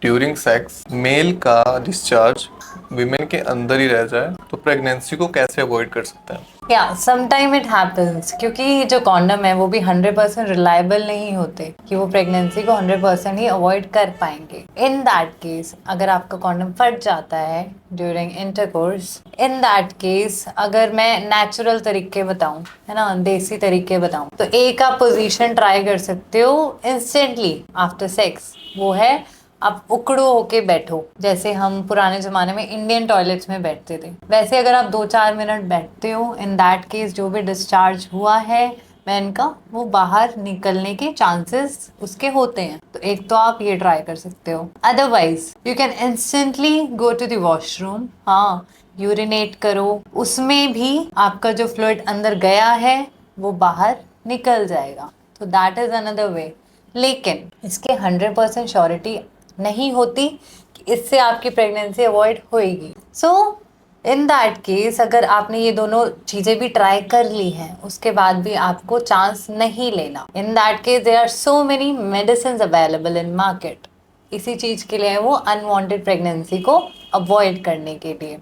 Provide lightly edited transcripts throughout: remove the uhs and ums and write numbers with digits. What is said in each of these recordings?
During sex mail का discharge women के अंदर ही रह जाए तो प्रेगनेंसी को कैसे अवॉइड कर सकते हैं? या समटाइम इट हैपेंस, क्योंकि जो कॉन्डम है वो भी 100% रिलायबल नहीं होते कि वो प्रेगनेंसी को 100% ही अवॉइड कर पाएंगे। इन दैट केस अगर आपका कॉन्डम फट जाता है during intercourse, in that case अगर मैं नेचुरल तरीके बताऊं, है ना, देसी तरीके बताऊं, तो एक आप पोजीशन ट्राई कर सकते हो इंस्टेंटली आफ्टर सेक्स। वो है आप उकड़ो होके बैठो, जैसे हम पुराने जमाने में इंडियन टॉयलेट्स में बैठते थे। वैसे अगर आप 2-4 मिनट बैठते हो, इन दैट केस जो भी डिस्चार्ज हुआ है मैन का, वो बाहर निकलने के चांसेस उसके होते हैं। तो एक तो आप ये ट्राई कर सकते हो। Otherwise you can instantly go to the washroom, हाँ, यूरिनेट करो, उसमें भी आपका जो फ्लूइड अंदर गया है वो बाहर निकल जाएगा। तो दैट इज अनदर वे। लेकिन इसके 100% श्योरिटी नहीं होती कि इससे आपकी प्रेगनेंसी अवॉइड होएगी। सो इन दैट केस अगर आपने ये दोनों चीज़ें भी ट्राई कर ली हैं, उसके बाद भी आपको चांस नहीं लेना, in that case there are so many medicine available in market. इसी चीज़ के लिए है वो, अनवांटेड प्रेगनेंसी को अवॉइड करने के लिए।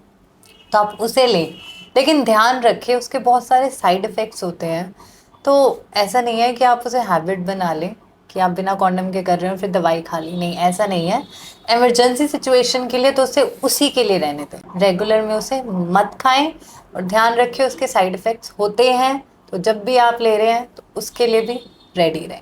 तो आप उसे लें, लेकिन ध्यान रखें उसके बहुत सारे साइड इफ़ेक्ट्स होते हैं। तो ऐसा नहीं है कि आप उसे हैबिट बना लें कि आप बिना कॉन्डम के कर रहे हो फिर दवाई खा ली, नहीं, ऐसा नहीं है। इमरजेंसी सिचुएशन के लिए तो उसे उसी के लिए रहने दें, रेगुलर में उसे मत खाएं। और ध्यान रखें उसके साइड इफ़ेक्ट्स होते हैं, तो जब भी आप ले रहे हैं तो उसके लिए भी रेडी रहें।